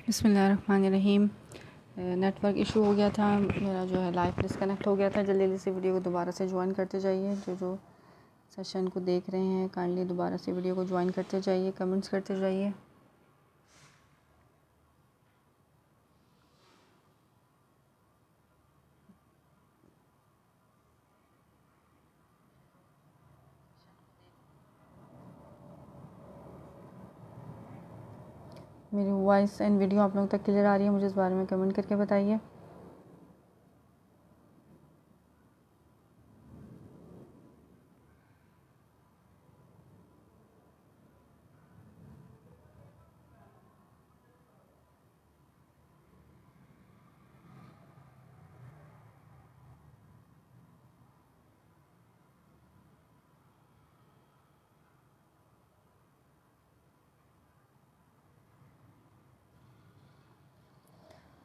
बिस्मिल्लाहिर्रहमानिर्रहीम। Network issue हो गया था, मेरा जो है लाइव डिस्कनेक्ट हो गया था। जल्दी जल्दी से वीडियो को दोबारा से ज्वाइन करते जाइए। जो सेशन को देख रहे हैं काइंडली दोबारा से वीडियो को ज्वाइन करते जाइए, कमेंट्स करते जाइए। मेरी वॉइस एंड वीडियो आप लोगों तक क्लियर आ रही है? मुझे इस बारे में कमेंट करके बताइए।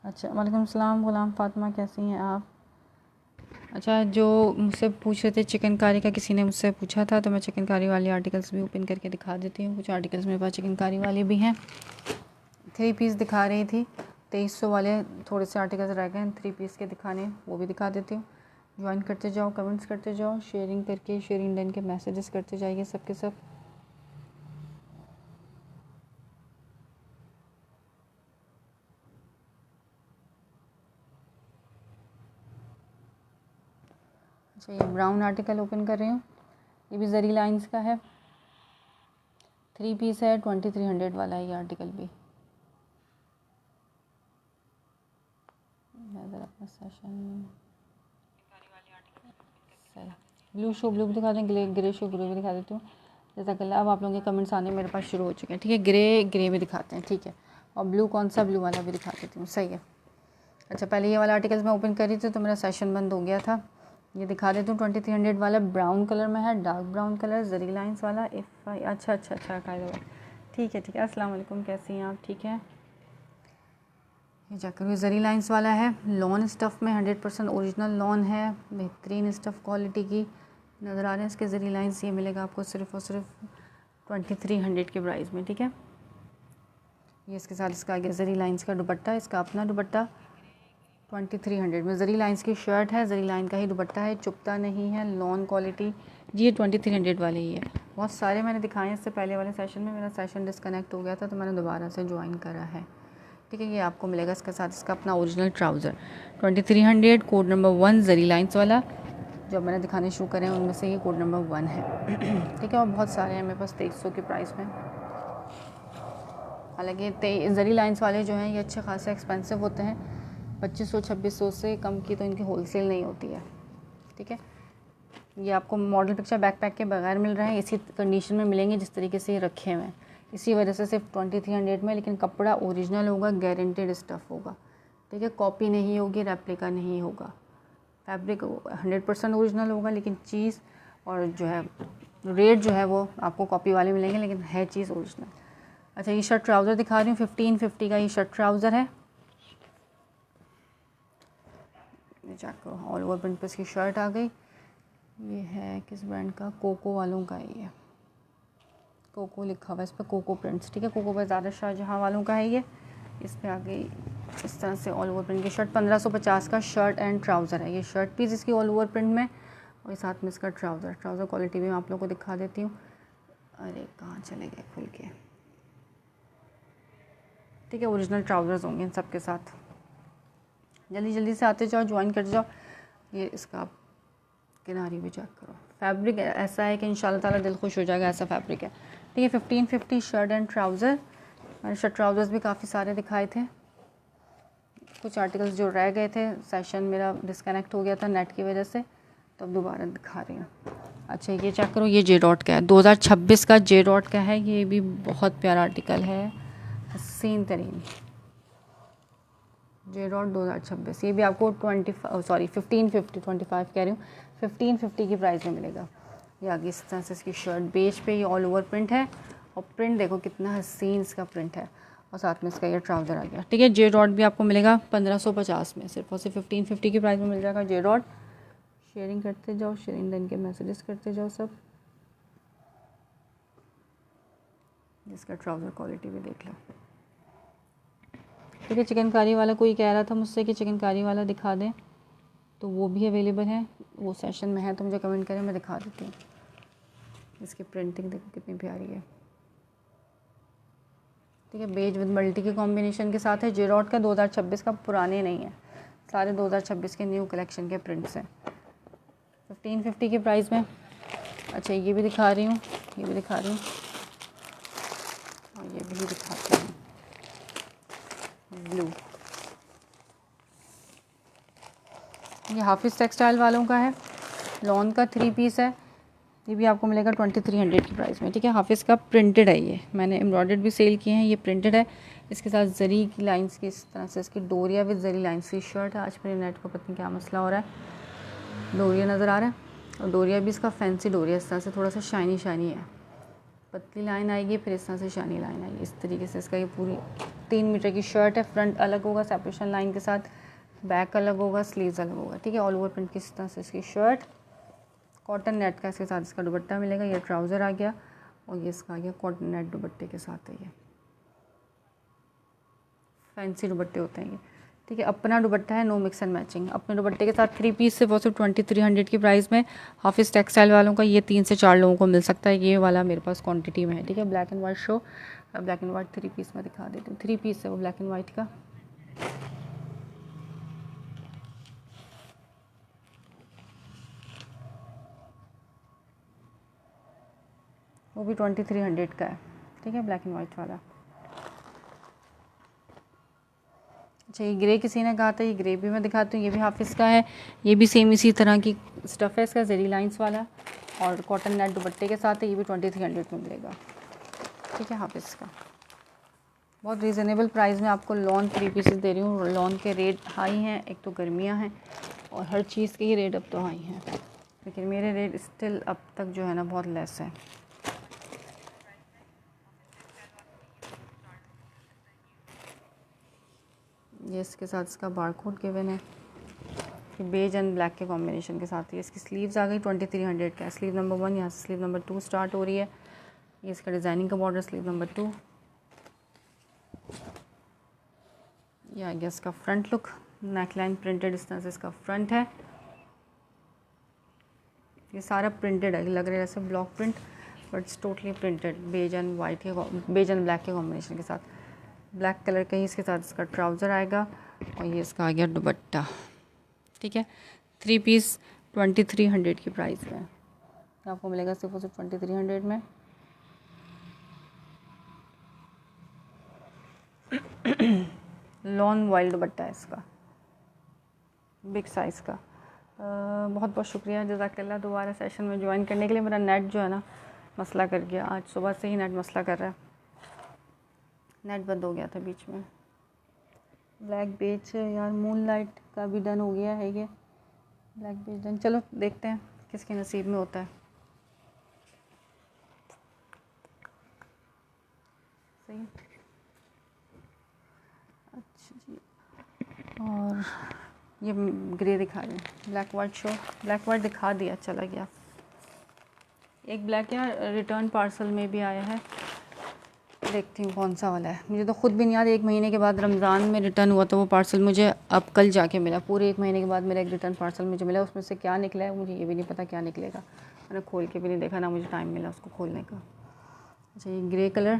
अच्छा, वालेकुम सलाम गुलाम फ़ातिमा, कैसी हैं आप? अच्छा, जो मुझसे पूछ रहे थे चिकनकारी का, किसी ने मुझसे पूछा था, तो मैं चिकनकारी वाले आर्टिकल्स भी ओपन करके दिखा देती हूँ। कुछ आर्टिकल्स मेरे पास चिकनकारी वाले भी हैं। 3 पीस दिखा रही थी, 2300 वाले थोड़े से आर्टिकल्स रह गए हैं 3 पीस के दिखाने, वो भी दिखा देती हूँ। ज्वाइन करते जाओ, कमेंट्स करते जाओ, शेयरिंग करके शेयरिंग डन के मैसेजेस करते जाइए सबके सब। अच्छा, ये ब्राउन आर्टिकल ओपन कर रही हूँ, ये भी जरी लाइंस का है, 3 पीस है, 2300 वाला है ये आर्टिकल भी। अपना सेशन ब्लू शो ब्लू भी दिखा दें, ग्रे शो ग्रे भी दिखा देती हूँ। जज़ाकल्लाह। अब आप लोगों के कमेंट्स आने मेरे पास शुरू हो चुके हैं। ठीक है, ग्रे भी दिखाते हैं, ठीक है, और ब्लू कौन सा ब्लू वाला भी दिखा देती हूँ। सही है। अच्छा, पहले ये वाला आर्टिकल्स मैं ओपन कर रही थी तो मेरा सेशन बंद हो गया था। ये दिखा देती हूँ, 2300 वाला ब्राउन कलर में है, डार्क ब्राउन कलर, जरी लाइंस वाला। अच्छा कायदा, ठीक है। अस्सलाम वालेकुम, कैसी हैं आप? ठीक है। ये जाकर जरी लाइंस वाला है, लॉन स्टफ़ में 100% ओरिजिनल लॉन है, बेहतरीन स्टफ़ क्वालिटी की नज़र आ रहे हैं इसके जरी लाइंस। ये मिलेगा आपको सिर्फ और सिर्फ 2300 के प्राइस में। ठीक है, ये इसके साथ इसका आगे जरी लाइंस का दुपट्टा, इसका अपना दुपट्टा 2300 में। जरी लाइंस की शर्ट है, जरी लाइन का ही दुपट्टा है, चुभता नहीं है, लॉन क्वालिटी जी। ये 2300 वाले ही है। बहुत सारे मैंने दिखाए इससे पहले वाले सेशन में, मेरा सेशन डिस्कनेक्ट हो गया था तो मैंने दोबारा से ज्वाइन करा है। ठीक है, ये आपको मिलेगा इसके साथ इसका अपना ओरिजिनल ट्राउज़र 2300, कोड नंबर 1 जरी लाइंस वाला। जब मैंने दिखाने शुरू करे उनमें से ये कोड नंबर 1 है। ठीक है, और बहुत सारे हैं मेरे पास 2300 के प्राइस में। हालांकि जरी लाइंस वाले जो हैं ये अच्छे खासे एक्सपेंसिव होते हैं, 2500-2600 से कम की तो इनकी होलसेल नहीं होती है। ठीक है, ये आपको मॉडल पिक्चर बैकपैक के बगैर मिल रहे हैं, इसी कंडीशन में मिलेंगे जिस तरीके से ये रखे हुए हैं, इसी वजह से सिर्फ 2300 में। लेकिन कपड़ा ओरिजिनल होगा, गारंटेड स्टफ़ होगा। ठीक है, कॉपी नहीं होगी, रेप्लिका नहीं होगा, फैब्रिक 100% ओरिजिनल होगा, लेकिन चीज़ और जो है रेट जो है वो आपको कॉपी वाले मिलेंगे, लेकिन है चीज़ ओरिजिनल। अच्छा, ये शर्ट ट्राउज़र दिखा रही हूँ, 1550 का ये शर्ट ट्राउज़र है। जाकर ऑल ओवर प्रिंट पर इसकी शर्ट आ गई। ये है किस ब्रांड का? कोको वालों का है ये, कोको लिखा हुआ है इस पर, कोको प्रिंट्स। ठीक है, कोको बाज़ार शाहजहाँ वालों का है ये। इस पर आ गई इस तरह से ऑल ओवर प्रिंट की शर्ट, 1550 का शर्ट एंड ट्राउज़र है। ये शर्ट पीस इसकी ऑल ओवर प्रिंट में, और साथ में इसका ट्राउज़र क्वालिटी भी मैं आप लोगों को दिखा देती हूँ। अरे कहाँ चले गए खुल के? ठीक है, ओरिजिनल ट्राउज़र्स होंगे इन सब के साथ। जल्दी जल्दी से आते जाओ, ज्वाइन करते जाओ। ये इसका आप किनारी भी चेक करो, फैब्रिक ऐसा है कि इंशाल्लाह ताला दिल खुश हो जाएगा, ऐसा फैब्रिक है। ठीक है, 1550 शर्ट एंड ट्राउज़र। मैंने शर्ट ट्राउज़र्स भी काफ़ी सारे दिखाए थे, कुछ आर्टिकल्स जो रह गए थे, सेशन मेरा डिस्कनेक्ट हो गया था नेट की वजह से, तो अब दोबारा दिखा रही हूँ। अच्छा, ये चेक करो, ये जे डॉट का है, 2026 का जे डॉट का है। ये भी बहुत प्यारा आर्टिकल है, हसीन तरीन जे डॉट 2026। ये भी आपको 1550 25 कह रही हूँ, 1550 की प्राइस में मिलेगा। ये आगे इस तरह से इसकी शर्ट बेज पे ये ऑल ओवर प्रिंट है, और प्रिंट देखो कितना हसीन इसका प्रिंट है, और साथ में इसका ये ट्राउज़र आ गया। ठीक है, जे डॉट भी आपको मिलेगा 1550 में, सिर्फ और सिर्फ 1550 की प्राइस में मिल जाएगा जे डॉट। शेयरिंग करते जाओ, शेयरिंग डन के मैसेजेस करते जाओ सब। इसका ट्राउज़र क्वालिटी भी देख लो। ठीक है। चिकनकारी वाला कोई कह रहा था मुझसे कि चिकनकारी वाला दिखा दें, तो वो भी अवेलेबल है, वो सेशन में है, तो मुझे कमेंट करें, मैं दिखा देती हूँ। इसकी प्रिंटिंग देखो कितनी प्यारी है। ठीक है, बेज विद मल्टी के कॉम्बिनेशन के साथ है। जेरॉट का 2026 का, पुराने नहीं है, सारे 2026 के न्यू कलेक्शन के प्रिंट्स हैं। 1550 के प्राइस में। अच्छा, ये भी दिखा रही हूँ, ये भी दिखा रही हूँ, और ये भी दिखाती हूँ। ब्लू, ये हाफिज़ टेक्सटाइल वालों का है, लॉन का 3 पीस है। ये भी आपको मिलेगा 2300 की प्राइस में। ठीक है, हाफिज़ का प्रिंटेड है ये, मैंने एम्ब्रॉयडर्ड भी सेल किए हैं, ये प्रिंटेड है। इसके साथ जरी की लाइंस की, इस तरह से इसकी डोरिया विद जरी लाइंस की शर्ट है। आज मेरे नेट को पता नहीं क्या मसला हो रहा है, डोरिया नज़र आ रहा है, और डोरिया भी इसका फैंसी डोरिया, इस तरह से थोड़ा सा शाइनी शाइनी है। पतली लाइन आएगी, फिर इस तरह से शाइनी लाइन आएगी, इस तरीके से इसका ये पूरी 3 मीटर की शर्ट है। फ्रंट अलग होगा सेपरेशन लाइन के साथ, बैक अलग होगा, स्लीव्स अलग होगा। ठीक है, ऑल ओवर प्रिंट की इस तरह से इसकी शर्ट, कॉटन नेट का इसके साथ इसका दुपट्टा मिलेगा। ये ट्राउज़र आ गया, और ये इसका आ गया कॉटन नेट दुपट्टे के साथ है। ये फैंसी दुपट्टे होते हैं ये। ठीक है, अपना दुपट्टा है, नो मिक्स एंड मैचिंग। अपने दुपट्टे के साथ 3 पीस से वो सिर्फ 2300 की प्राइस में। हाफिज़ टेक्सटाइल वालों का ये 3 से 4 लोगों को मिल सकता है, ये वाला मेरे पास क्वांटिटी में है। ठीक है, black and white show, black and white 3 piece में दिखा देती हूँ। 3 पीस है वो ब्लैक एंड वाइट का। वो भी 2300 का है। ठीक है, ब्लैक एंड वाइट वाला। अच्छा, ये ग्रे किसी ने कहा था, ये ग्रे भी मैं दिखाती हूँ। ये भी हाफिज़ का है, ये भी सेम इसी तरह की स्टफ़ है इसका, जरी लाइंस वाला, और कॉटन नेट दुपट्टे के साथ है। ये भी 2300 में मिलेगा। ठीक है, हाफिज़ का बहुत रीज़नेबल प्राइस में आपको लॉन 3 पीसेस दे रही हूँ। लॉन के रेट हाई हैं, एक तो गर्मियाँ हैं, और हर चीज़ के ही रेट अब तो हाई हैं, लेकिन मेरे रेट स्टिल अब तक जो है ना बहुत लेस है। ये इसके साथ इसका बारकोड गिवन है, बेज एंड ब्लैक के कॉम्बिनेशन के साथ ही। इसकी स्लीव्स आ गई 2300 का। स्लीव नंबर 1, यहाँ से स्लीव नंबर 2 स्टार्ट हो रही है। ये इसका डिज़ाइनिंग का बॉर्डर, स्लीव नंबर 2। ये आ गया इसका फ्रंट लुक, नेकलाइन प्रिंटेड इस तरह से इसका फ्रंट है। ये सारा प्रिंटेड है, लग रहा है जैसे block print, but it's totally printed, beige and white के, बेज एंड ब्लैक के कॉम्बिनेशन के साथ। ब्लैक कलर का ही इसके साथ इसका ट्राउज़र आएगा, और ये इसका आ गया दुपट्टा। ठीक है, 3 पीस 2300 की प्राइस में आपको मिलेगा, सिर्फ और सिर्फ 2300 में। लॉन वाइल्ड दुपट्टा है इसका, बिग साइज़ का। बहुत बहुत शुक्रिया, जज़ाकल्लाह दोबारा सेशन में ज्वाइन करने के लिए। मेरा नेट जो है ना मसला कर गया, आज सुबह से ही नेट मसला कर रहा है, नेट बंद हो गया था बीच में। ब्लैक बेज यार, मून लाइट का भी डन हो गया है, ये ब्लैक बेज डन। चलो देखते हैं किसके नसीब में होता है। सही है, अच्छा जी। और ये ग्रे दिखा रही हूँ, black white show, black white दिखा दिया, चला गया। एक ब्लैक यार रिटर्न पार्सल में भी आया है, देखती हूँ कौन सा वाला है। मुझे तो ख़ुद भी नहीं याद, 1 महीने के बाद रमज़ान में रिटर्न हुआ था वो पार्सल, मुझे अब कल जाके मिला। पूरे 1 महीने के बाद मेरा एक रिटर्न पार्सल मुझे मिला, उसमें से क्या निकला है मुझे ये भी नहीं पता क्या निकलेगा। मैंने खोल के भी नहीं देखा, ना मुझे टाइम मिला उसको खोलने का। अच्छा, ये ग्रे कलर,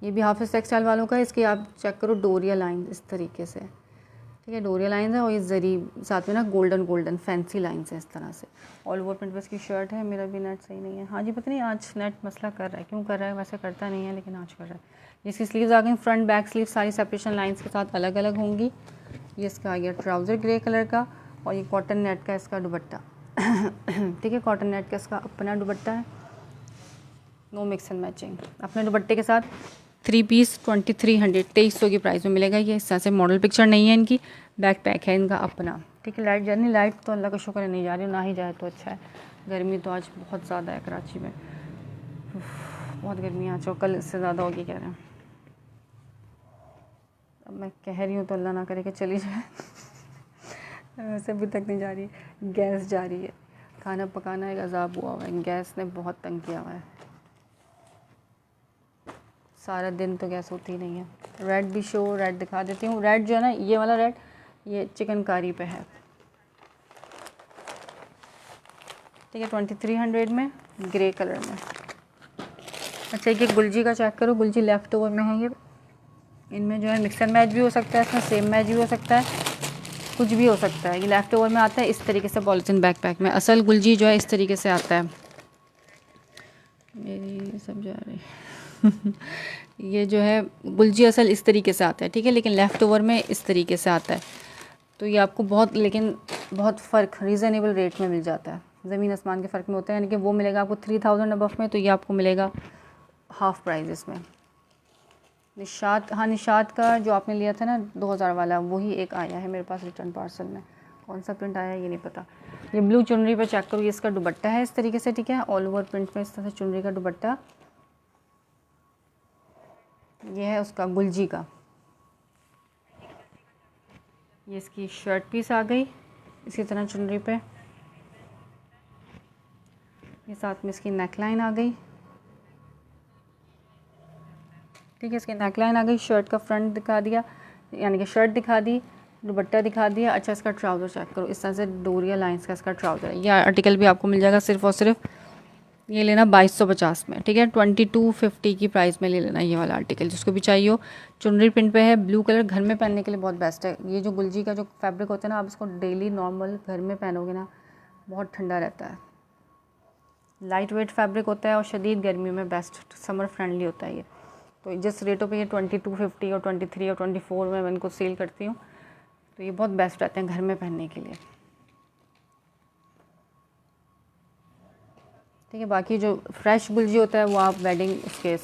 ये भी हाफिज़ टेक्सटाइल वालों का है। इसकी आप चेक करो डोरिया लाइन इस तरीके से। ठीक है, डोरिया लाइन है, और ये जरी साथ में ना गोल्डन फैंसी लाइन्स है इस तरह से। ऑल ओवर प्रिंट बस की शर्ट है। मेरा भी नेट सही नहीं है, हाँ जी, पता नहीं आज नेट मसला कर रहा है, क्यों कर रहा है, वैसे करता नहीं है लेकिन आज कर रहा है। इसकी स्लीव्स आ गई, फ्रंट बैक स्लीव सारी सेपरेशन लाइन्स के साथ अलग अलग होंगी। ये इसका आ गया ट्राउज़र ग्रे कलर का, और ये कॉटन नेट का इसका दुपट्टा। ठीक है, कॉटन नेट का इसका अपना दुपट्टा है, नो मिक्स एंड मैचिंग। अपने दुपट्टे के साथ 3 पीस 2300 की प्राइस में मिलेगा। ये इस तरह से मॉडल पिक्चर नहीं है इनकी, बैक पैक है इनका अपना। ठीक है, लाइट जानी, लाइट तो अल्लाह का शुक्र है नहीं जा रही, ना ही जाए तो अच्छा है। गर्मी तो आज बहुत ज़्यादा है कराची में, बहुत गर्मी आज, और कल इससे ज़्यादा होगी कह रहे हैं। अब मैं कह रही हूँ तो अल्लाह ना करे कि चली जाए। वैसे अभी तक नहीं जा रही, गैस जा रही है, खाना पकाना एक अजाब हुआ हुआ है, गैस ने बहुत तंग किया हुआ है। सारा दिन तो गैस होती नहीं है। रेड भी शो, रेड दिखा देती हूँ। रेड जो है ना, ये वाला रेड, ये चिकनकारी पे है, ठीक है, 2300 में, ग्रे कलर में। अच्छा, ये गुलजी का चेक करो, गुलजी लेफ़्ट ओवर में है ये। इनमें जो है मिक्स एंड मैच भी हो सकता है, इसमें सेम मैच भी हो सकता है, कुछ भी हो सकता है। ये लेफ़्ट ओवर में आता है इस तरीके से पॉलिथीन बैकपैक में। असल गुलजी जो है इस तरीके से आता है। मेरी सब जा रही ये जो है गुलजी असल इस तरीके से आता है, ठीक है, लेकिन लेफ़्ट ओवर में इस तरीके से आता है। तो ये आपको बहुत फ़र्क रीज़नेबल रेट में मिल जाता है, ज़मीन आसमान के फ़र्क में होता है। यानी कि वो मिलेगा आपको 3000 अबव में, तो ये आपको मिलेगा हाफ़ प्राइस इसमें। निशात, हाँ, निशात का जो आपने लिया था ना 2000 वाला, वही एक आया है मेरे पास रिटर्न पार्सल में। कौन सा प्रिंट आया है ये नहीं पता। ये ब्लू चुनरी पे चेक करो, ये इसका दुपट्टा है इस तरीके से, ठीक है, ऑल ओवर प्रिंट में इस तरह से चुनरी का दुपट्टा। ये है उसका गुलजी का। ये इसकी शर्ट पीस आ गई इसी तरह चुनरी पे। ये साथ में इसकी नेकलाइन आ गई, ठीक है, इसकी नेकलाइन आ गई। शर्ट का फ्रंट दिखा दिया, यानी कि शर्ट दिखा दी, दुपट्टा दिखा दिया। अच्छा, इसका ट्राउज़र चेक करो, इस तरह से डोरिया लाइंस का इसका ट्राउज़र है। यह आर्टिकल भी आपको मिल जाएगा सिर्फ़ और सिर्फ ये लेना 2250 में, ठीक है, 2250 की प्राइस में ले लेना ये वाला आर्टिकल, जिसको भी चाहिए हो। चुनरी प्रिंट पे है, ब्लू कलर, घर में पहनने के लिए बहुत बेस्ट है। ये जो गुलजी का जो फैब्रिक होता है ना, आप इसको डेली नॉर्मल घर में पहनोगे ना, बहुत ठंडा रहता है। लाइट वेट फैब्रिक होता है और शदीद गर्मी में बेस्ट, समर फ्रेंडली होता है ये। तो जिस रेटों पे ये 2250 और 23 और 24 में मैं इनको सेल करती हूँ, तो ये बहुत बेस्ट रहते हैं घर में पहनने के लिए, ठीक है। बाकी जो फ्रेश गुलजी होता है वो आप वेडिंग उसके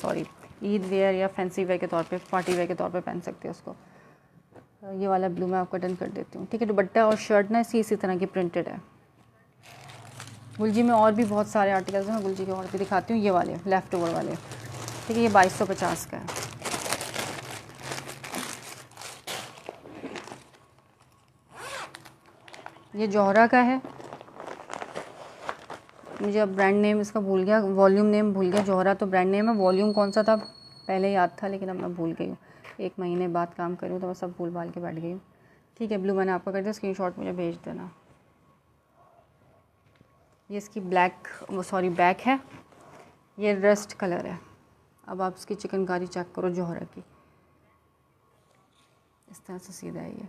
ईद वेयर या फैंसी वेयर के तौर पे, पार्टी वेयर के तौर पे पहन सकते हो उसको। ये वाला ब्लू मैं आपको डन कर देती हूँ, ठीक है। दुपट्टा और शर्ट ना इसी तरह की प्रिंटेड है। गुलजी में और भी बहुत सारे आर्टिकल्स हैं, मैं गुलजी के और भी दिखाती हूँ। ये वाले लेफ़्ट ओवर वाले, ठीक है, ये 2250 का है। ये जौहरा का है, मुझे अब ब्रांड नेम इसका भूल गया, वॉल्यूम नेम भूल गया। जौहरा तो ब्रांड नेम है, वॉल्यूम कौन सा था पहले याद था, लेकिन अब मैं भूल गई हूँ। 1 महीने बाद काम करूँ तो मैं सब भूल भाल के बैठ गई हूँ, ठीक है। ब्लू मैंने आपको कर दिया, स्क्रीनशॉट मुझे भेज देना। ये इसकी बैक है, ये रस्ट कलर है। अब आप इसकी चिकनकारी चेक करो जौहरा की, इस तरह से सीधा है ये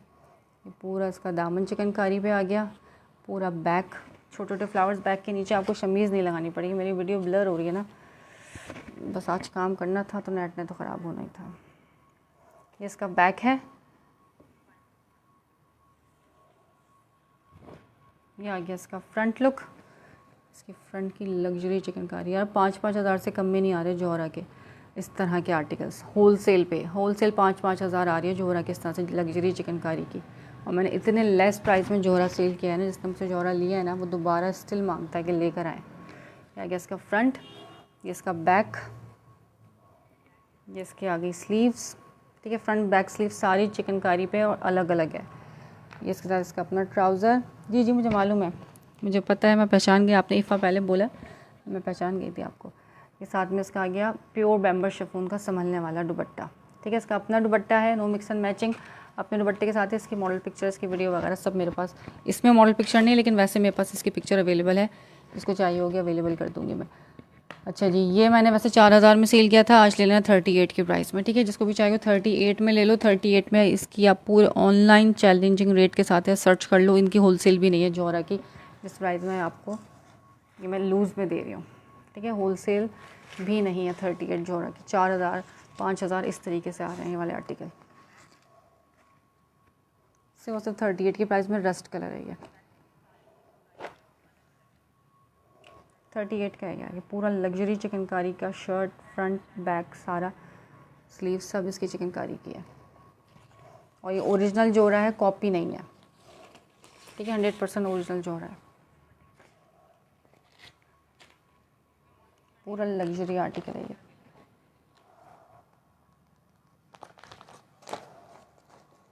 पूरा इसका दामन चिकनकारी पे आ गया, पूरा बैक छोटे छोटे फ्लावर्स बैक के नीचे। आपको शमीज़ नहीं लगानी पड़ेगी। मेरी वीडियो ब्लर हो रही है ना, बस आज काम करना था तो नेट ने तो ख़राब होना ही था। ये इसका बैक है, ये आ गया इसका फ्रंट लुक। इसकी फ्रंट की लग्जरी चिकनकारी, यार 5-5 हज़ार से कम में नहीं आ रहे जौहरा के इस तरह के आर्टिकल्स। होलसेल 5-5 हज़ार आ रही है जौहरा के इस तरह से लग्जरी चिकनकारी की। और मैंने इतने लेस प्राइस में जौहरा सेल किया है ना, जिसने मुझसे जौहरा लिया है ना, वो दोबारा स्टिल मांगता है कि लेकर आए। ये आ गया इसका फ्रंट, ये इसका बैक, ये इसके आ गई स्लीव्स, ठीक है। फ्रंट बैक स्लीव सारी चिकनकारी पे और अलग अलग है। ये इसके साथ इसका अपना ट्राउज़र, जी मुझे मालूम है, मुझे पता है, मैं पहचान गई। आपने इफ़ा पहले बोला, मैं पहचान गई थी आपको। ये साथ में इसका आ गया प्योर बैम्बर शिफॉन का संभलने वाला दुपट्टा, ठीक है। इसका अपना दुपट्टा है, नो मिक्स एंड मैचिंग। अपने दुपट्टे के साथ ही इसकी मॉडल पिक्चर, इसकी वीडियो वगैरह सब मेरे पास। इसमें मॉडल पिक्चर नहीं, लेकिन वैसे मेरे पास इसकी पिक्चर अवेलेबल है, इसको चाहिए होगी अवेलेबल कर दूँगी मैं। अच्छा जी, ये मैंने वैसे 4000 में सेल किया था, आज ले लेना 38 की प्राइस में, ठीक है। जिसको भी चाहिए 38 में ले लो। 38 में इसकी आप पूरे ऑनलाइन चैलेंजिंग रेट के साथ है, सर्च कर लो। इनकी होलसेल भी नहीं है जौहरा की, जिस प्राइस में आपको ये मैं लूज़ में दे रही हूँ, ठीक है। होलसेल भी नहीं है 38 जौहरा की। 4000 5000 इस तरीके से आ रहे हैं ये वाले आर्टिकल। सिर्फ 38 की प्राइस में रस्ट कलर है ये, 38 का है यार। ये पूरा लग्जरी चिकनकारी का शर्ट, फ्रंट बैक सारा स्लीव सब इसकी चिकनकारी की है। और ये ओरिजिनल जौहरा है, कॉपी नहीं है, ठीक है। 100% ओरिजिनल जौहरा है, पूरा लग्जरी आर्टिकल है ये।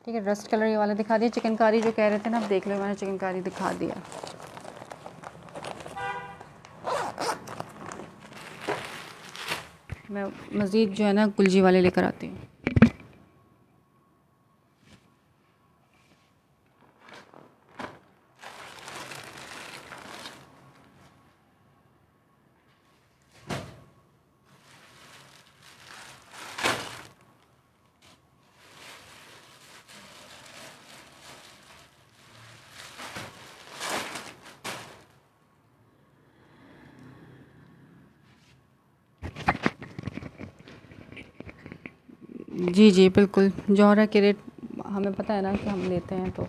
ठीक है, रस्ट कलर ये वाला दिखा दिया। चिकनकारी जो कह रहे थे ना, आप देख लो, मैंने चिकनकारी दिखा दिया। मैं मज़ीद जो है ना गुलजी वाले लेकर आती हूँ। जी जी बिल्कुल, जौहरा के रेट हमें पता है ना कि हम लेते हैं तो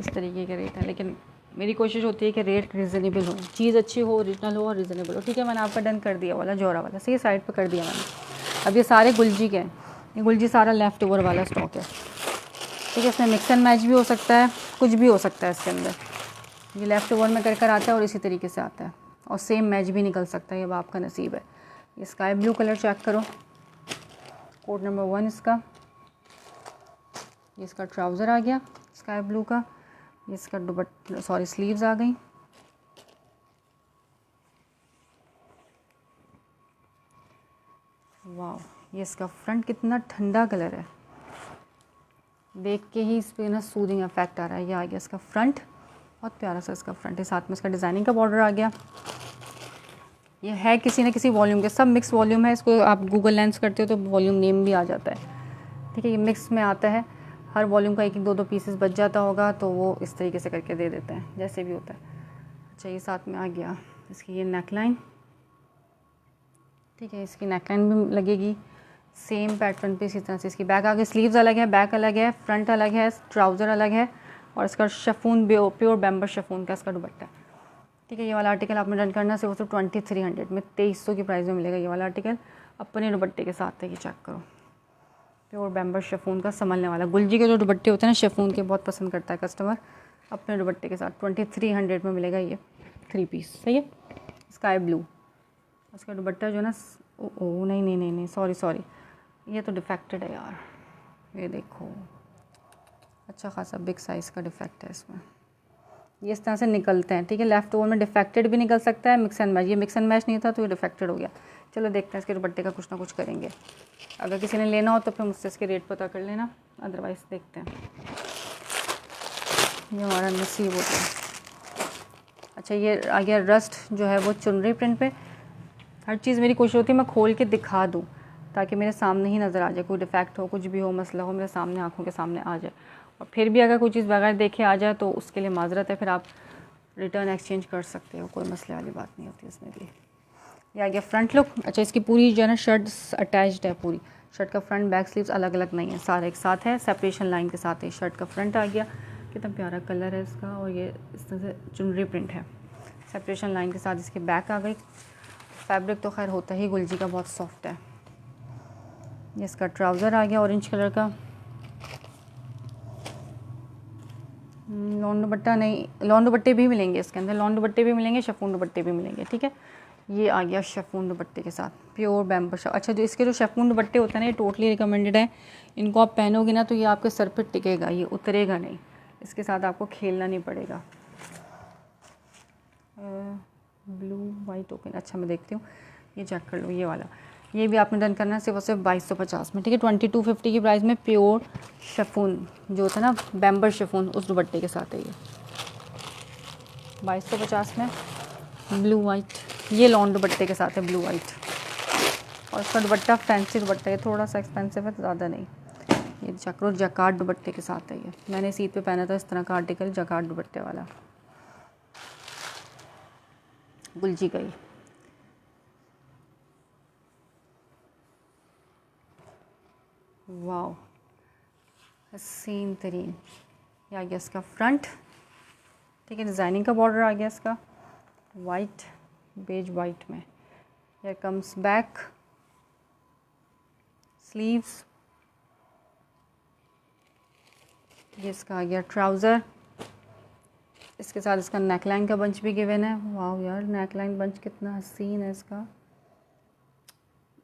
इस तरीके के रेट हैं, लेकिन मेरी कोशिश होती है कि रेट रिजनेबल हो, चीज़ अच्छी हो, ओरिजिनल हो और रिजनेबल हो। ठीक है, मैंने आपका डन कर दिया वाला जौहरा वाला, सही साइड पे कर दिया मैंने। अब ये सारे गुलजी के हैं, ये गुलजी सारा लेफ़्ट ओवर वाला स्टॉक है। ठीक है, इसमें मिक्स एंड मैच भी हो सकता है, कुछ भी हो सकता है इसके अंदर। ये लेफ़्ट ओवर में कर आता है और इसी तरीके से आता है, और सेम मैच भी निकल सकता है, ये अब आपका नसीब है। ये स्काई ब्लू कलर चेक करो, कोड नंबर 1 इसका। ये इसका ट्राउज़र आ गया स्काई ब्लू का, ये इसका दुपट्टा सॉरी स्लीव्स आ गई। वाह, ये इसका फ्रंट कितना ठंडा कलर है, देख के ही इस पर ना सूदिंग इफेक्ट आ रहा है। ये आ गया इसका फ्रंट, बहुत प्यारा सा इसका फ्रंट है, साथ में इसका डिज़ाइनिंग का बॉर्डर आ गया। ये है किसी न किसी वॉल्यूम के, सब मिक्स वॉल्यूम है, इसको आप गूगल लेंस करते हो तो वॉल्यूम नेम भी आ जाता है। ठीक है, ये मिक्स में आता है, हर वॉल्यूम का एक एक दो दो पीसेस बच जाता होगा, तो वो इस तरीके से करके दे देते हैं, जैसे भी होता है। अच्छा, ये साथ में आ गया इसकी ये नेकलाइन। ठीक है, इसकी नेकलाइन भी लगेगी सेम पैटर्न पे, इसी तरह से इसकी बैक आ गई। स्लीव्स अलग है, बैक अलग है, फ्रंट अलग है, ट्राउज़र अलग है, और इसका शिफॉन प्योर बैम्बर शिफॉन का इसका दुपट्टा। ठीक है, ये वाला आर्टिकल आपने डन करना सिर्फ 2300 में, 2300 की प्राइस में मिलेगा ये वाला आर्टिकल, अपने दुपट्टे के साथ है। ये चेक करो, प्योर बैम्बर शिफॉन का संभलने वाला। गुलजी के जो दुपट्टे होते हैं ना शिफॉन के, बहुत पसंद करता है कस्टमर, अपने दुपट्टे के साथ 2300 में मिलेगा ये 3 पीस। सही है, स्काई ब्लू उसका दुपट्टा जो है ना, ओ नहीं नहीं नहीं नहीं, सॉरी, ये तो डिफेक्टेड है यार, ये देखो, अच्छा खासा बिग साइज़ का डिफेक्ट है इसमें, ये इस तरह से निकलते हैं। ठीक है, लेफ्ट ओवर में डिफेक्टेड भी निकल सकता है, मिक्स एंड मैच, ये मिक्स एंड मैच नहीं था तो ये डिफेक्टेड हो गया। चलो देखते हैं इसके दुपट्टे का कुछ ना कुछ करेंगे, अगर किसी ने लेना हो तो फिर मुझसे इसके रेट पता कर लेना, अदरवाइज़ देखते हैं, ये हमारा नसीब होता है। अच्छा, ये आ गया रस्ट जो है वो चुनरी प्रिंट पे। हर चीज़ मेरी कोशिश होती है मैं खोल के दिखा दूँ, ताकि मेरे सामने ही नज़र आ जाए, कोई डिफेक्ट हो, कुछ भी हो, मसला हो, मेरे सामने आँखों के सामने आ जाए। और फिर भी अगर कोई चीज़ बगैर देखे आ जाए तो उसके लिए माजरत है, फिर आप रिटर्न एक्सचेंज कर सकते हो, कोई मसले वाली बात नहीं होती इसमें भी। ये आ गया फ्रंट लुक। अच्छा, इसकी पूरी जो है ना शर्ट अटैच्ड है, पूरी शर्ट का फ्रंट बैक स्लीव्स अलग अलग नहीं है, सारे एक साथ है, सेपरेशन लाइन के साथ है। शर्ट का फ्रंट आ गया, कितना प्यारा कलर है इसका, और ये इस तरह से चुनरी प्रिंट है, सेपरेशन लाइन के साथ। इसकी बैक आ गई, फैब्रिक तो खैर होता ही गुलजी का बहुत सॉफ्ट है। ये इसका ट्राउज़र आ गया ऑरेंज कलर का, लॉन दुपट्टा नहीं, लॉन दुपट्टे भी मिलेंगे इसके अंदर, लॉन दुपट्टे भी मिलेंगे, शिफॉन दुपट्टे भी मिलेंगे। ठीक है, ये आ गया शिफॉन दुपट्टे के साथ, प्योर बैम्बर। अच्छा, जो इसके जो शिफॉन दुपट्टे होते हैं ना, ये टोटली रिकमेंडेड है, इनको आप पहनोगे ना तो ये आपके सर पे टिकेगा, ये उतरेगा नहीं, इसके साथ आपको खेलना नहीं पड़ेगा। ब्लू वाइट ओपन, अच्छा मैं देखती हूँ, ये चेक कर लो, ये वाला, ये भी आपने डन करना है सिर्फ और सिर्फ 2250 में। ठीक है, 2250 की प्राइस में प्योर शिफॉन जो होता है ना, बैम्बर शिफॉन, उस दुपट्टे के साथ है ये 2250 में। ब्लू वाइट, ये लॉन दुपट्टे के साथ है, ब्लू वाइट, और इसका दुपट्टा फैंसी दुपट्टा है, थोड़ा सा एक्सपेंसिव है, ज़्यादा नहीं। ये चक्रो जकार्ड दुपट्टे के साथ है, ये मैंने इस ईद पे पहना था इस तरह का आर्टिकल, जकार्ड दुपट्टे वाला, गुलजी का ही। वाओ, हसीन तरीन। ये आ गया इसका फ्रंट। ठीक है, डिज़ाइनिंग का बॉर्डर आ गया इसका, वाइट बेज वाइट में। हियर कम्स बैक, स्लीव्स, ये इसका आ गया ट्राउज़र, इसके साथ इसका नेकलाइन का बंच भी गिवन है। वाह यार, नेकलाइन बंच कितना हसीन है इसका,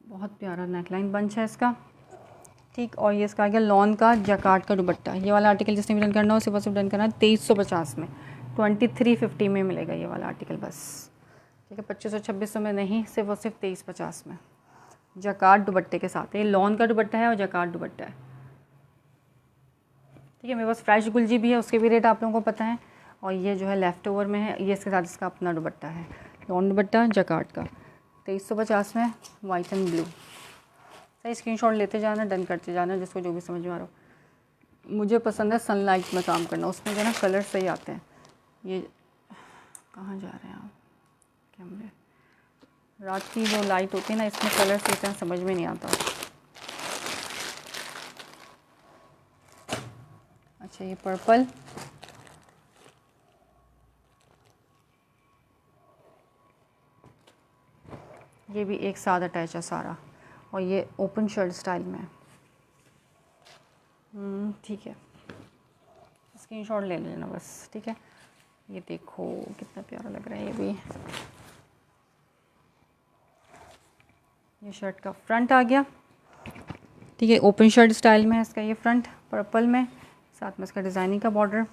बहुत प्यारा नेकलाइन बंच है इसका। ठीक, और ये इसका आ गया लॉन का जकार्ड का दुपट्टा। ये वाला आर्टिकल जिसने भी डन करना हो सिर्फ सिर्फ डन करना है 2350 में, 2350 में मिलेगा ये वाला आर्टिकल बस। ठीक है, 2500 2600 में नहीं, सिर्फ और सिर्फ 2350 में। जकार्ड दुपट्टे के साथ है। ये लॉन का दुपट्टा है और जकार्ड दुपट्टा है। ठीक है, मेरे पास फ्रेश गुलजी भी है, उसके भी रेट आप लोगों को पता है। और ये जो है लेफ़्ट ओवर में है, ये इसके साथ इसका अपना दुपट्टा है, लॉन दुपट्टा जकार्ड का, 2350 में, वाइट एंड ब्लू। सही, स्क्रीनशॉट लेते जाना, डन करते जाना, जिसको जो भी समझ में आ रहा हो। मुझे पसंद है सनलाइट में काम करना, उसमें जो है ना कलर सही आते हैं। ये कहाँ जा रहे हैं आप कैमरे? रात की जो लाइट होती है ना, इसमें कलर सही तरह समझ में नहीं आता। अच्छा, ये पर्पल, ये भी एक साथ अटैच है सारा, और ये ओपन शर्ट स्टाइल में है। ठीक है, स्क्रीनशॉट ले लेना बस। ठीक है, ये देखो कितना प्यारा लग रहा है ये भी। ये शर्ट का फ्रंट आ गया। ठीक है, ओपन शर्ट स्टाइल में है इसका ये फ्रंट, पर्पल में, साथ में इसका डिज़ाइनिंग का बॉर्डर।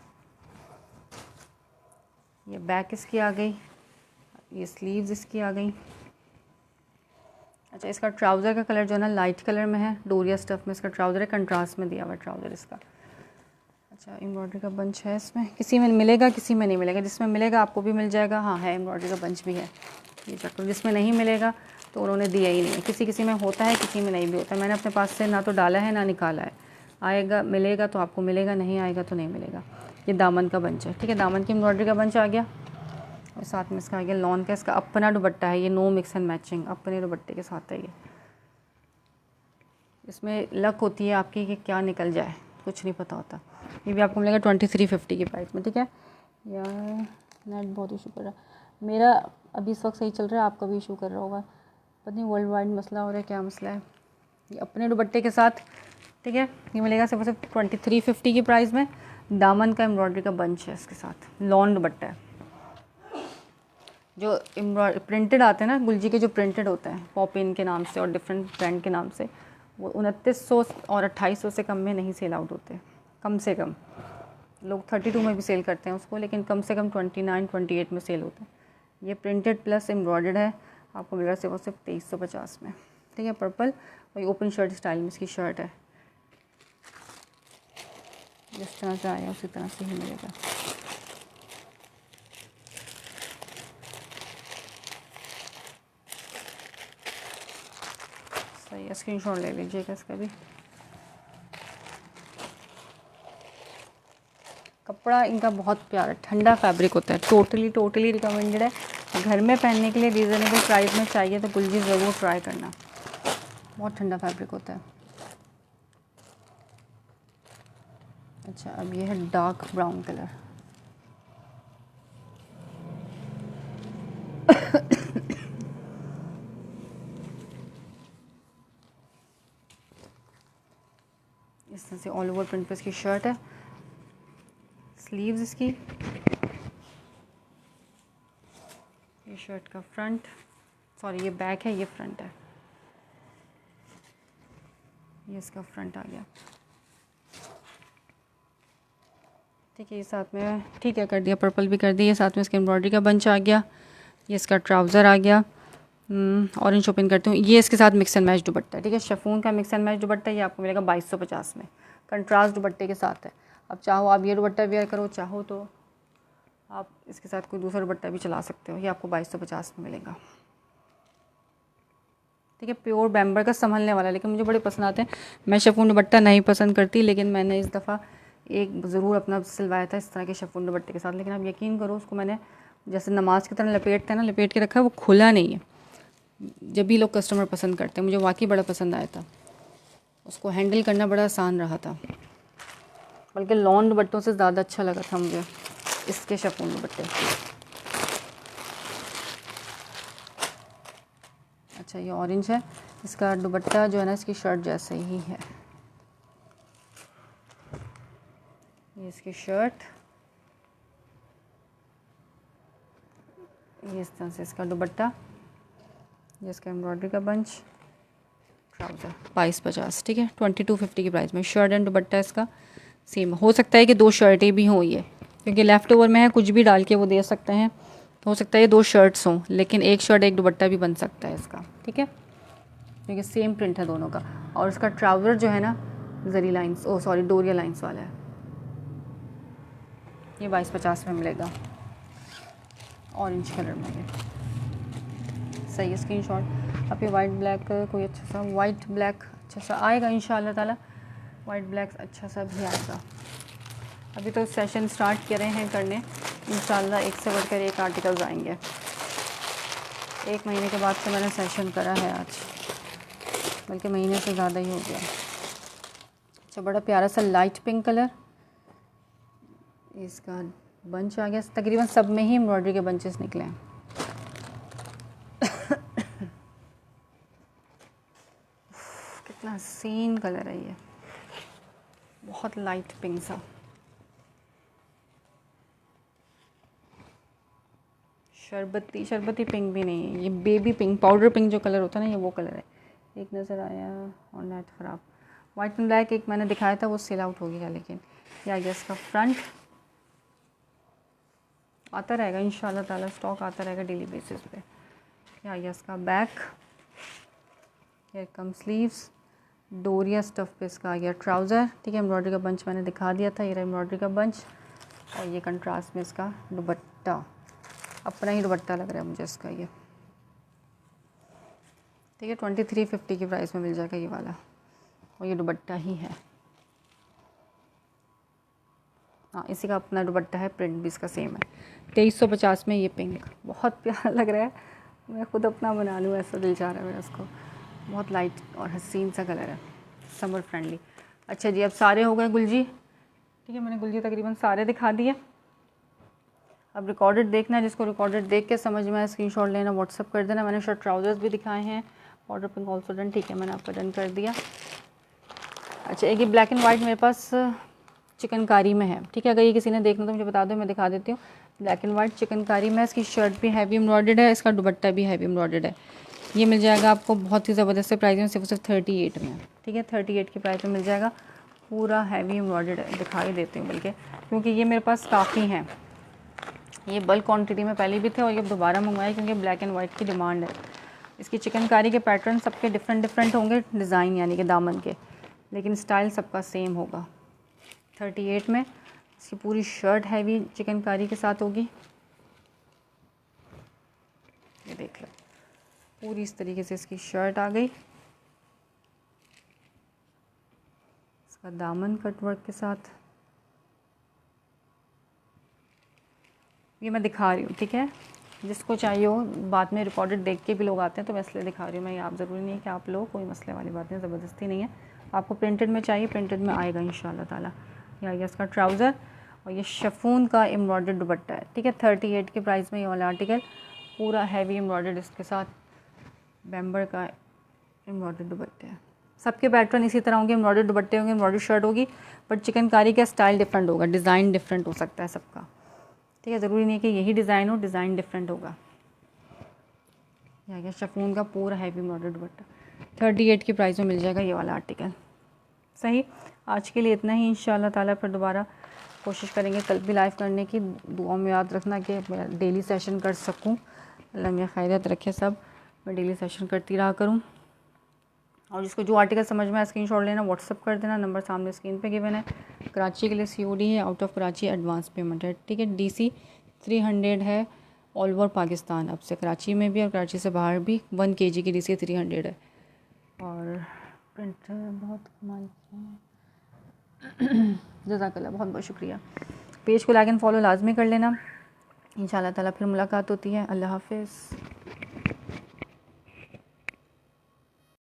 ये बैक इसकी आ गई, ये स्लीव्स इसकी आ गई। अच्छा, इसका ट्राउज़र का कलर जो है ना लाइट कलर में है, डोरिया स्टफ़ में इसका ट्राउज़र है, कंट्रास्ट में दिया हुआ है ट्राउज़र इसका। अच्छा, एम्ब्रॉयडरी का बंच है इसमें, किसी में मिलेगा किसी में नहीं मिलेगा, जिसमें मिलेगा आपको भी मिल जाएगा। हाँ है, एम्ब्रॉयडरी का बंच भी है ये चक्कर। जिसमें नहीं मिलेगा तो उन्होंने दिया ही नहीं है, किसी किसी में होता है, किसी में नहीं भी होता है। मैंने अपने पास से ना तो डाला है ना निकाला है। आएगा मिलेगा तो आपको मिलेगा, नहीं आएगा तो नहीं मिलेगा। ये दामन का बंच है। ठीक है, दामन की एम्ब्रॉयडरी का बंच आ गया, और साथ में इसका आ गया लॉन का, इसका अपना दुपट्टा है ये, नो मिक्स एंड मैचिंग, अपने दुपट्टे के साथ है ये। इसमें लक होती है आपकी कि क्या निकल जाए, कुछ नहीं पता होता। ये भी आपको मिलेगा 2350 की प्राइस में। ठीक है यार, नेट बहुत इशू कर रहा है मेरा अभी, इस वक्त सही चल रहा है, आपका भी इशू कर रहा होगा, पता नहीं वर्ल्ड वाइड मसला हो रहा है, क्या मसला है। ये अपने दुपट्टे के साथ। ठीक है, ये मिलेगा सिर्फ 2350 की प्राइस में। दामन का एम्ब्रॉयडरी का बंच है इसके साथ, लॉन दुपट्टा है। जो प्रिंटेड आते हैं ना गुलजी के, जो प्रिंटेड होते हैं पॉपिन के नाम से और डिफरेंट ब्रांड के नाम से, वो 2900 और 2800 से कम में नहीं सेल आउट होते। कम से कम लोग 32 में भी सेल करते हैं उसको, लेकिन कम से कम 29-28 में सेल होते हैं। ये प्रिंटेड प्लस एम्ब्रॉयडर्ड है, आपको मिल रहा है सिर्फ 2350 में। ठीक है, पर्पल, और ये ओपन शर्ट स्टाइल में इसकी शर्ट है। जिस तरह से आया उसी तरह से ही मिलेगा। सही है, स्क्रीनशॉट ले लीजिएगा इसका भी। कपड़ा इनका बहुत प्यारा ठंडा फैब्रिक होता है, टोटली रिकमेंडेड है। घर में पहनने के लिए रीज़नेबल प्राइस में चाहिए तो गुलजी ज़रूर ट्राई करना, बहुत ठंडा फैब्रिक होता है। अच्छा, अब ये है डार्क ब्राउन कलर। इस तरह से ऑल ओवर प्रिंट पे इसकी शर्ट है, स्लीव्स इसकी, ये शर्ट का फ्रंट, सॉरी ये बैक है, ये फ्रंट है, ये इसका फ्रंट आ गया। ठीक है, ये साथ में ठीक है कर दिया, पर्पल भी कर दिया, साथ में इसके एम्ब्रॉयडरी का बंच आ गया, ये इसका ट्राउज़र आ गया। ऑरेंज ओपन करती हूँ, ये इसके साथ मिक्स एंड मैच दुपट्टा है। ठीक है, शिफॉन का मिक्स एंड मैच दुपट्टा, ये आपको मिलेगा 2250 में, कंट्रास्ट दुपट्टे के साथ है। अब चाहो आप ये दुपट्टा वेयर करो, चाहो तो आप इसके साथ कोई दूसरा दुपट्टा भी चला सकते हो। ये आपको 2250 में मिलेगा। ठीक है, प्योर बैम्बर का संभलने वाला, लेकिन मुझे बड़े पसंद आते हैं। मैं शिफॉन दुपट्टा नहीं पसंद करती, लेकिन मैंने इस दफ़ा एक ज़रूर अपना सिलवाया था इस तरह के शिफॉन दुपट्टे के साथ। लेकिन आप यकीन करो, उसको मैंने जैसे नमाज की तरह लपेटते हैं ना, लपेट के रखा है, वो खुला नहीं है। जब भी लोग कस्टमर पसंद करते हैं, मुझे वाकई बड़ा पसंद आया था, उसको हैंडल करना बड़ा आसान रहा था, बल्कि लॉन दुपट्टों से ज़्यादा अच्छा लगा था मुझे इसके शिफॉन दुपट्टे। अच्छा, ये ऑरेंज है, इसका दुपट्टा जो है ना इसकी शर्ट जैसे ही है, ये इसकी शर्ट, ये इस तरह से इसका दुपट्टा, ये इसका एम्ब्रॉयडरी का बंच, ट्राउज़र 2250। ठीक है, 2250 की प्राइस में शर्ट एंड दुपट्टा इसका सेम। हो सकता है कि 2 शर्टें भी हों ये, क्योंकि लेफ़्ट ओवर में है, कुछ भी डाल के वो दे सकते हैं, तो हो सकता है ये 2 शर्ट्स हों, लेकिन एक शर्ट एक दुपट्टा भी बन सकता है इसका। ठीक है, क्योंकि सेम प्रिंट है दोनों का। और उसका ट्राउज़र जो है ना जरी लाइंस, ओ सॉरी डोरिया लाइंस वाला है। ये 2250 में मिलेगा, ऑरेंज कलर में। ये सही है, स्क्रीनशॉट। अब ये वाइट ब्लैक कोई अच्छा सा वाइट ब्लैक अच्छा सा आएगा इंशाल्लाह ताला, वाइट ब्लैक अच्छा सा भी आएगा। अभी तो सेशन स्टार्ट कर रहे हैं करने, इंशाल्लाह एक से बढ़कर एक आर्टिकल्स आएंगे। 1 महीने के बाद से मैंने सेशन करा है आज, बल्कि महीने से ज़्यादा ही हो गया। अच्छा, बड़ा प्यारा सा लाइट पिंक कलर, इसका बंच आ गया। तकरीबन सब में ही एम्ब्रॉयडरी के बंचेस निकले हैं। कितना हसीन कलर है ये, बहुत लाइट पिंक सा। शरबती पिंक भी नहीं है, ये बेबी पिंक, पाउडर पिंक जो कलर होता है ना, ये वो कलर है। एक नज़र आया और नेट ख़राब। वाइट एंड ब्लैक एक मैंने दिखाया था, वो सेल आउट हो गया, लेकिन ये आ गया इसका फ्रंट। आता रहेगा इंशाल्लाह ताला, स्टॉक आता रहेगा डेली बेसिस पे। ये आ गया इसका बैक, हियर कम स्लीव्स, डोरिया स्टफ पे इसका आ गया ट्राउज़र। ठीक है, एम्ब्रॉयडरी का बंच मैंने दिखा दिया था, ये रहा एम्ब्रॉयडरी का बंच। और ये कंट्रास्ट में इसका दुपट्टा, अपना ही दुपट्टा लग रहा है मुझे इसका ये। ठीक है, 2350 की प्राइस में मिल जाएगा ये वाला, और ये दुपट्टा ही है। हाँ, इसी का अपना दुपट्टा है, प्रिंट भी इसका सेम है। 2350 में ये पिंक बहुत प्यारा लग रहा है, मैं खुद अपना बना लूँ ऐसा दिल चाह रहा है मेरा इसको। बहुत लाइट और हसीन सा कलर है, समर फ्रेंडली। अच्छा जी, अब सारे हो गए गुलजी। ठीक है, मैंने गुलजी तकरीबन सारे दिखा दिए। अब रिकॉर्डेड देखना है, जिसको रिकॉर्डेड देख के समझ में आए स्क्रीनशॉट लेना, व्हाट्सअप कर देना। मैंने शर्ट ट्राउज़र्स भी दिखाए हैं, बॉर्डर पिंक ऑल्सो डन। ठीक है, मैंने आपका डन कर दिया। अच्छा, एक ये ब्लैक एंड वाइट मेरे पास चिकनकारी में है। ठीक है, अगर ये किसी ने देखना तो मुझे बता दो, मैं दिखा देती हूँ। ब्लैक एंड वाइट चिकनकारी में, इसकी शर्ट भी हैवी एम्ब्रॉयडर्ड है, इसका दुपट्टा भी हैवी एम्ब्रॉयडर्ड है। ये मिल जाएगा आपको बहुत ही ज़बरदस्त प्राइस में, सिर्फ 38 में। ठीक है, 38 की प्राइस में मिल जाएगा, पूरा हैवी एम्ब्रॉयडर्ड है। दिखाई देती हूँ बल्कि, क्योंकि ये मेरे पास काफ़ी हैं, ये बल्क क्वांटिटी में पहले भी थे और ये दोबारा मंगवाए क्योंकि ब्लैक एंड वाइट की डिमांड है। इसकी चिकनकारी के पैटर्न सबके डिफरेंट होंगे, डिज़ाइन यानी कि दामन के, लेकिन स्टाइल सबका सेम होगा। 38 में इसकी पूरी शर्ट हैवी चिकनकारी के साथ होगी। ये देख लो, पूरी इस तरीके से इसकी शर्ट आ गई, इसका दामन कटवर्क के साथ। ये मैं दिखा रही हूँ, ठीक है, जिसको चाहिए हो। बाद में रिकॉर्डेड देख के भी लोग आते हैं, तो मैं इसलिए दिखा रही हूँ। मैं, ये आप ज़रूरी नहीं है कि आप लोग, कोई मसले वाली बात नहीं, ज़बरदस्ती नहीं है। आपको प्रिंटेड में चाहिए, प्रिंटेड में आएगा इंशाल्लाह ताला। ये आ गया इसका ट्राउज़र, और ये शिफॉन का एम्ब्रॉयडर्ड दुपट्टा है। ठीक है, 38 के प्राइस में ये वाला आर्टिकल, पूरा हैवी एम्ब्रॉयडर्ड, इसके साथ बैम्बर का एम्ब्रॉयडर्ड दुपट्टे है। सबके पैटर्न इसी तरह होंगे, एम्ब्रॉयडर्ड दुपट्टे होंगे, एम्ब्रॉयडर्ड शर्ट होगी, बट चिकनकारी का स्टाइल डिफरेंट होगा, डिज़ाइन डिफरेंट हो सकता है सबका। ठीक है, ज़रूरी नहीं है कि यही डिज़ाइन हो, डिज़ाइन डिफरेंट होगा। यह गया शिफॉन का पूरा हैवी एम्ब्रॉयडर्ड दुपट्टा, 38 की प्राइस में मिल जाएगा ये वाला आर्टिकल। सही, आज के लिए इतना ही। इंशाल्लाह ताला फिर दोबारा कोशिश करेंगे कल भी लाइव करने की। दुआ में याद रखना कि मैं डेली सेशन कर सकूं। अल्लाह में खैरियत रखे सब, मैं डेली सेशन करती रहा करूं। और जिसको जो आर्टिकल समझ में आए स्क्रीनशॉट लेना, व्हाट्सअप कर देना, नंबर सामने स्क्रीन पे गिवन है। कराची के लिए COD है, out of Karachi advance payment है। ठीक है, DC 300 है ऑल ओवर पाकिस्तान, अब से कराची में भी और कराची से बाहर भी 1 kg की DC 300 है। और प्रिंट बहुत कमाल जज़ाकल्लाह, बहुत बहुत शुक्रिया। पेज को लाइक एंड फॉलो लाजमी कर लेना। इंशाल्लाह ताला फिर मुलाकात होती है। अल्लाह हाफ़िज़।